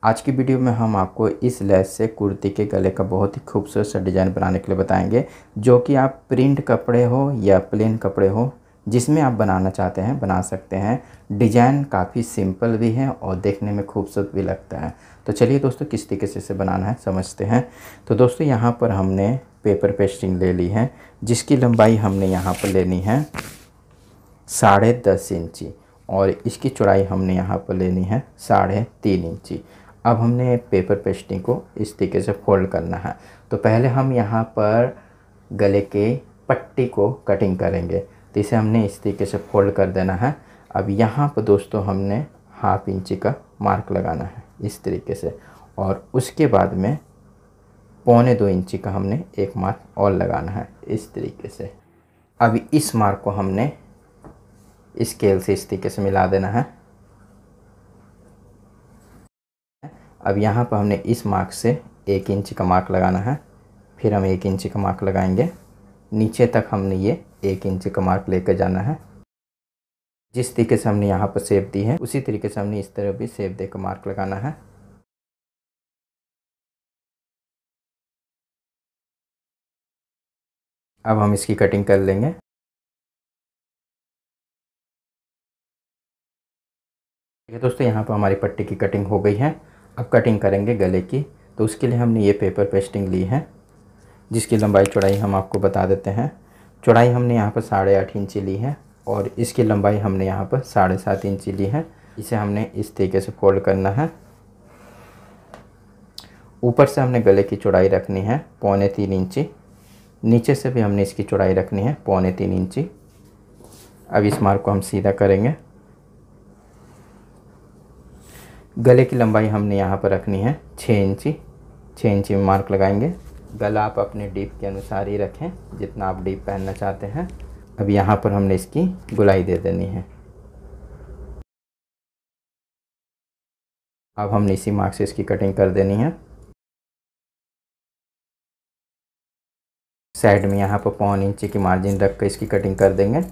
आज की वीडियो में हम आपको इस लेस से कुर्ती के गले का बहुत ही खूबसूरत सा डिज़ाइन बनाने के लिए बताएंगे, जो कि आप प्रिंट कपड़े हो या प्लेन कपड़े हो जिसमें आप बनाना चाहते हैं बना सकते हैं। डिज़ाइन काफ़ी सिंपल भी है और देखने में खूबसूरत भी लगता है। तो चलिए दोस्तों, किस तरीके से इसे बनाना है समझते हैं। तो दोस्तों, यहाँ पर हमने पेपर पेस्टिंग ले ली है, जिसकी लंबाई हमने यहाँ पर लेनी है 10.5 इंची और इसकी चौड़ाई हमने यहाँ पर लेनी है 3.5 इंची। अब हमने पेपर पेस्टिंग को इस तरीके से फोल्ड करना है। तो पहले हम यहाँ पर गले के पट्टी को कटिंग करेंगे, तो इसे हमने इस तरीके से फोल्ड कर देना है। अब यहाँ पर दोस्तों हमने 1/2 इंची का मार्क लगाना है इस तरीके से, और उसके बाद में 1.25 इंची का हमने एक मार्क और लगाना है इस तरीके से। अब इस मार्क को हमने स्केल से इस तरीके से मिला देना है। अब यहाँ पर हमने इस मार्क से 1 इंच का मार्क लगाना है, फिर हम 1 इंच का मार्क लगाएंगे। नीचे तक हमने ये 1 इंच का मार्क लेकर जाना है। जिस तरीके से हमने यहाँ पर शेप दी है उसी तरीके से हमने इस तरफ भी शेप देकर मार्क लगाना है। अब हम इसकी कटिंग कर लेंगे। ठीक है दोस्तों, यहाँ पर हमारी पट्टी की कटिंग हो गई है। अब कटिंग करेंगे गले की। तो उसके लिए हमने ये पेपर पेस्टिंग ली है, जिसकी लंबाई चौड़ाई हम आपको बता देते हैं। चौड़ाई हमने यहाँ पर 8.5 इंची ली है और इसकी लंबाई हमने यहाँ पर 7.5 इंची ली है। इसे हमने इस तरीके से फोल्ड करना है। ऊपर से हमने गले की चौड़ाई रखनी है 3.25 इंची, नीचे से भी हमने इसकी चौड़ाई रखनी है 3.25 इंची। अब इस मार्क को हम सीधा करेंगे। गले की लंबाई हमने यहाँ पर रखनी है 6 इंची। 6 इंची में मार्क लगाएंगे। गला आप अपने डीप के अनुसार ही रखें, जितना आप डीप पहनना चाहते हैं। अब यहाँ पर हमने इसकी गोलाई दे देनी है। अब हमने इसी मार्क से इसकी कटिंग कर देनी है। साइड में यहाँ पर 1.25 इंची की मार्जिन रख कर इसकी कटिंग कर देंगे।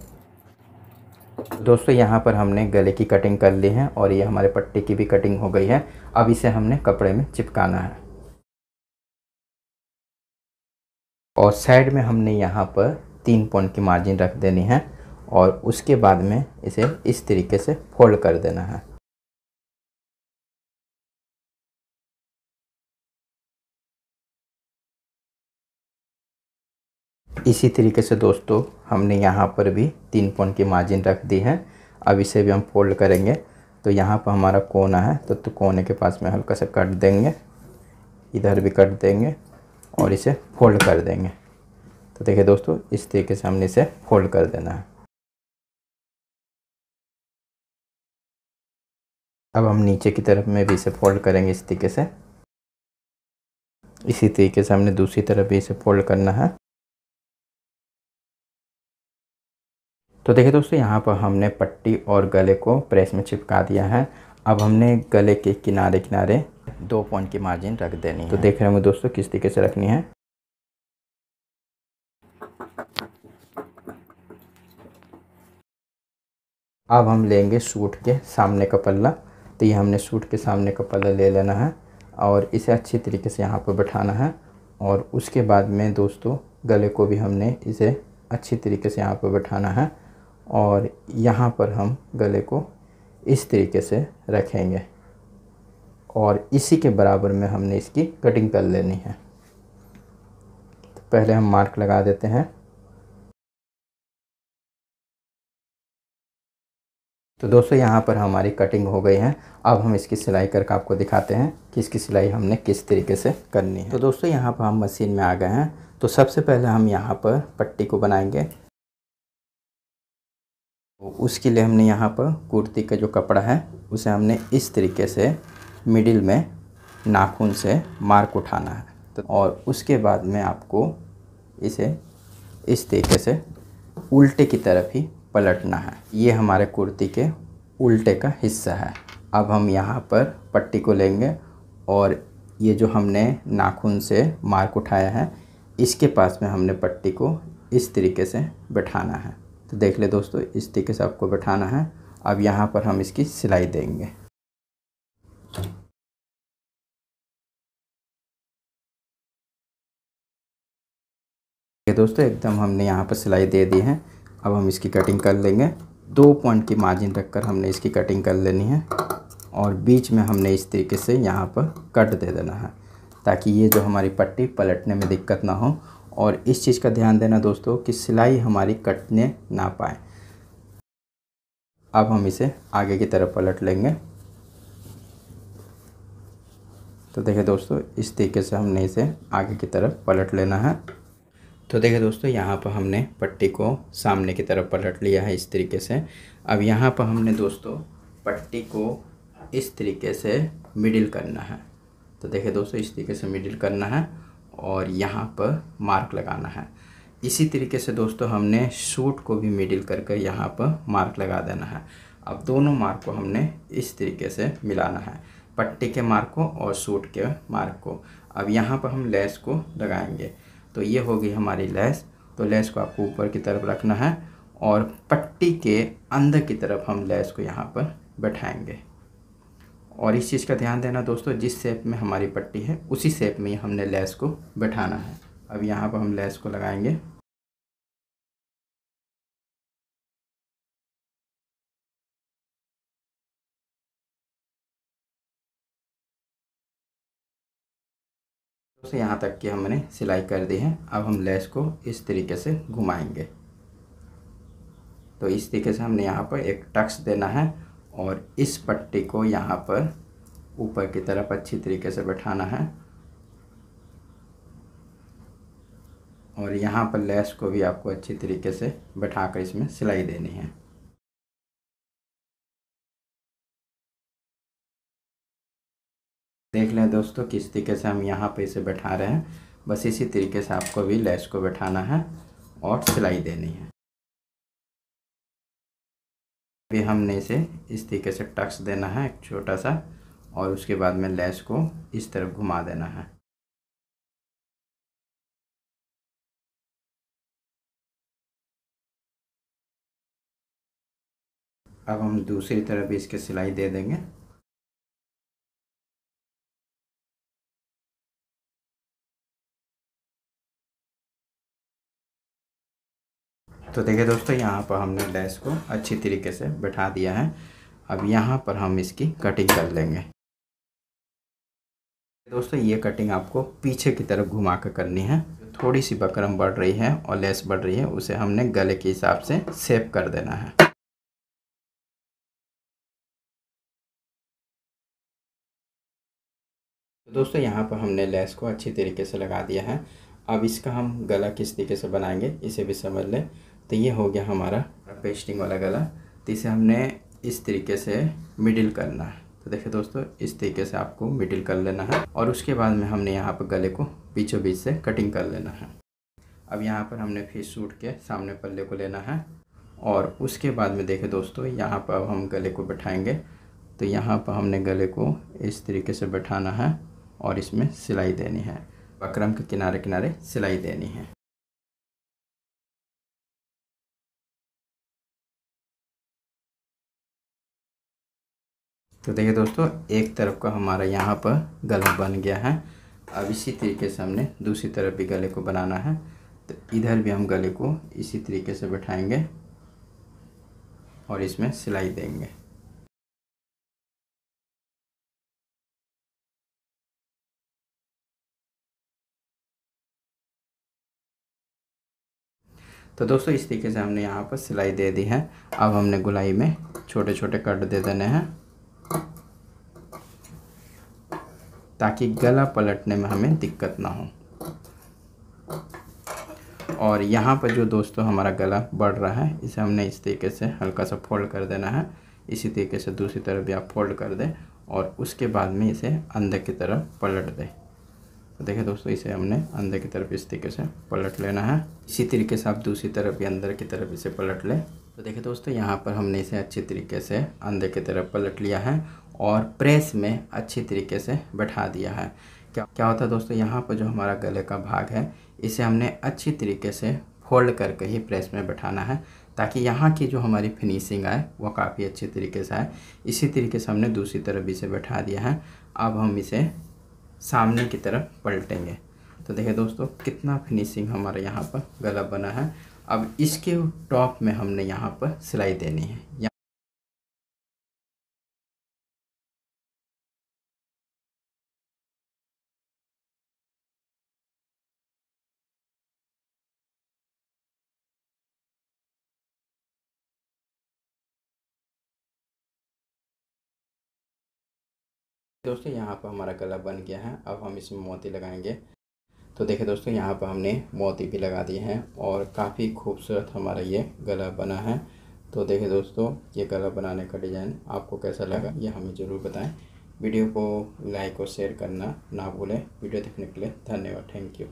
दोस्तों, यहाँ पर हमने गले की कटिंग कर ली है और ये हमारे पट्टी की भी कटिंग हो गई है। अब इसे हमने कपड़े में चिपकाना है और साइड में हमने यहाँ पर 3 पॉइंट की मार्जिन रख देनी है और उसके बाद में इसे इस तरीके से फोल्ड कर देना है। इसी तरीके से दोस्तों हमने यहाँ पर भी 3 पॉइंट की मार्जिन रख दी है। अब इसे भी हम फोल्ड करेंगे। तो यहाँ पर हमारा कोना है, तो कोने के पास में हल्का सा कट देंगे, इधर भी कट देंगे और इसे फोल्ड कर देंगे। तो देखिए दोस्तों, इस तरीके से हमने इसे फोल्ड कर देना है। अब हम नीचे की तरफ में भी इसे फोल्ड करेंगे इस तरीके से। इसी तरीके से हमने दूसरी तरफ भी इसे फोल्ड करना है। तो देखिए दोस्तों, यहाँ पर हमने पट्टी और गले को प्रेस में चिपका दिया है। अब हमने गले के किनारे किनारे 2 पॉइंट की मार्जिन रख देनी है। तो देख रहे होंगे दोस्तों किस तरीके से रखनी है। अब हम लेंगे सूट के सामने का पल्ला। तो ये हमने सूट के सामने का पल्ला ले लेना है और इसे अच्छी तरीके से यहाँ पर बैठाना है। और उसके बाद में दोस्तों गले को भी हमने इसे अच्छी तरीके से यहाँ पर बैठाना है और यहाँ पर हम गले को इस तरीके से रखेंगे और इसी के बराबर में हमने इसकी कटिंग कर लेनी है। तो पहले हम मार्क लगा देते हैं। तो दोस्तों, यहाँ पर हमारी कटिंग हो गई है। अब हम इसकी सिलाई करके आपको दिखाते हैं कि इसकी सिलाई हमने किस तरीके से करनी है। तो दोस्तों, यहाँ पर हम मशीन में आ गए हैं। तो सबसे पहले हम यहाँ पर पट्टी को बनाएंगे। उसके लिए हमने यहाँ पर कुर्ती का जो कपड़ा है उसे हमने इस तरीके से मिडिल में नाखून से मार्क उठाना है। तो और उसके बाद में आपको इसे इस तरीके से उल्टे की तरफ ही पलटना है। ये हमारे कुर्ती के उल्टे का हिस्सा है। अब हम यहाँ पर पट्टी को लेंगे और ये जो हमने नाखून से मार्क उठाया है इसके पास में हमने पट्टी को इस तरीके से बैठाना है। तो देख ले दोस्तों, इस तरीके से आपको बैठाना है। अब यहाँ पर हम इसकी सिलाई देंगे। दोस्तों एकदम हमने यहाँ पर सिलाई दे दी है। अब हम इसकी कटिंग कर लेंगे। 2 पॉइंट की मार्जिन रखकर हमने इसकी कटिंग कर लेनी है और बीच में हमने इस तरीके से यहाँ पर कट दे देना है ताकि ये जो हमारी पट्टी पलटने में दिक्कत ना हो। और इस चीज़ का ध्यान देना दोस्तों कि सिलाई हमारी कटने ना पाए। अब हम इसे आगे की तरफ पलट लेंगे। तो देखिए दोस्तों इस तरीके से हमने इसे आगे की तरफ पलट लेना है। तो देखिए दोस्तों यहाँ पर हमने पट्टी को सामने की तरफ पलट लिया है इस तरीके से। अब यहाँ पर हमने दोस्तों पट्टी को इस तरीके से मिडिल करना है। तो देखिए दोस्तों इस तरीके से मिडिल करना है और यहाँ पर मार्क लगाना है। इसी तरीके से दोस्तों हमने सूट को भी मिडिल करके यहाँ पर मार्क लगा देना है। अब दोनों मार्क को हमने इस तरीके से मिलाना है, पट्टी के मार्क को और सूट के मार्क को। अब यहाँ पर हम लेस को लगाएंगे। तो ये होगी हमारी लेस। तो लेस को आपको ऊपर की तरफ रखना है और पट्टी के अंदर की तरफ हम लेस को यहाँ पर बैठाएंगे। और इस चीज़ का ध्यान देना दोस्तों, जिस शेप में हमारी पट्टी है उसी शेप में हमने लेस को बैठाना है। अब यहाँ पर हम लेस को लगाएंगे। दोस्तों यहाँ तक कि हमने सिलाई कर दी है। अब हम लेस को इस तरीके से घुमाएंगे। तो इस तरीके से हमने यहाँ पर एक टक्स देना है और इस पट्टी को यहाँ पर ऊपर की तरफ अच्छी तरीके से बैठाना है और यहाँ पर लेस को भी आपको अच्छी तरीके से बैठाकर इसमें सिलाई देनी है। देख लें दोस्तों किस तरीके से हम यहाँ पे इसे बैठा रहे हैं। बस इसी तरीके से आपको भी लेस को बैठाना है और सिलाई देनी है। अभी हमने इसे इस तरीके से टक्स देना है एक छोटा सा और उसके बाद में लेस को इस तरफ घुमा देना है। अब हम दूसरी तरफ भी इसके सिलाई दे देंगे। तो देखिए दोस्तों यहाँ पर हमने लेस को अच्छी तरीके से बैठा दिया है। अब यहाँ पर हम इसकी कटिंग कर लेंगे। दोस्तों ये कटिंग आपको पीछे की तरफ घुमा कर करनी है। थोड़ी सी बकरम बढ़ रही है और लेस बढ़ रही है, उसे हमने गले के हिसाब से शेप कर देना है। तो दोस्तों यहाँ पर हमने लेस को अच्छी तरीके से लगा दिया है। अब इसका हम गला किस तरीके से बनाएंगे इसे भी समझ लें। तो ये हो गया हमारा पेस्टिंग वाला गला। तो इसे हमने इस तरीके से मिडिल करना है। तो देखिए दोस्तों इस तरीके से आपको मिडिल कर लेना है और उसके बाद में हमने यहाँ पर गले को बीचों बीच से कटिंग कर लेना है। अब यहाँ पर हमने फिर सूट के सामने पल्ले को लेना है और उसके बाद में देखें दोस्तों यहाँ पर अब हम गले को बैठाएंगे। तो यहाँ पर हमने गले को इस तरीके से बैठाना है और इसमें सिलाई देनी है, बकरम के किनारे किनारे सिलाई देनी है। तो देखिए दोस्तों एक तरफ का हमारा यहाँ पर गला बन गया है। अब इसी तरीके से हमने दूसरी तरफ भी गले को बनाना है। तो इधर भी हम गले को इसी तरीके से बैठाएंगे और इसमें सिलाई देंगे। तो दोस्तों इस तरीके से हमने यहाँ पर सिलाई दे दी है। अब हमने गुलाई में छोटे छोटे कट दे देने हैं ताकि गला पलटने में हमें दिक्कत ना हो। और यहाँ पर जो दोस्तों हमारा गला बढ़ रहा है इसे हमने इस तरीके से हल्का सा फोल्ड कर देना है। इसी तरीके से दूसरी तरफ भी आप फोल्ड कर दें और उसके बाद में इसे अंदर की तरफ पलट दें। तो देखिए दोस्तों इसे हमने अंदर की तरफ इस तरीके से पलट लेना है। इसी तरीके से आप दूसरी तरफ भी अंदर की तरफ इसे पलट लें। तो देखिए दोस्तों यहाँ पर हमने इसे अच्छी तरीके से अंदर की तरफ पलट लिया है और प्रेस में अच्छी तरीके से बैठा दिया है। क्या होता है दोस्तों, यहाँ पर जो हमारा गले का भाग है इसे हमने अच्छी तरीके से फोल्ड करके ही प्रेस में बैठाना है ताकि यहाँ की जो हमारी फिनिशिंग आए वो काफ़ी अच्छी तरीके से आए। इसी तरीके से हमने दूसरी तरफ इसे बैठा दिया है। अब हम इसे सामने की तरफ पलटेंगे। तो देखिए दोस्तों कितना फिनिशिंग हमारे यहाँ पर गला बना है। अब इसके टॉप में हमने यहाँ पर सिलाई देनी है। दोस्तों यहाँ पर हमारा गला बन गया है। अब हम इसमें मोती लगाएंगे। तो देखिए दोस्तों यहाँ पर हमने मोती भी लगा दिए हैं और काफ़ी खूबसूरत हमारा ये गला बना है। तो देखिए दोस्तों ये गला बनाने का डिज़ाइन आपको कैसा लगा ये हमें ज़रूर बताएं। वीडियो को लाइक और शेयर करना ना भूलें। वीडियो देखने के लिए धन्यवाद। Thank you.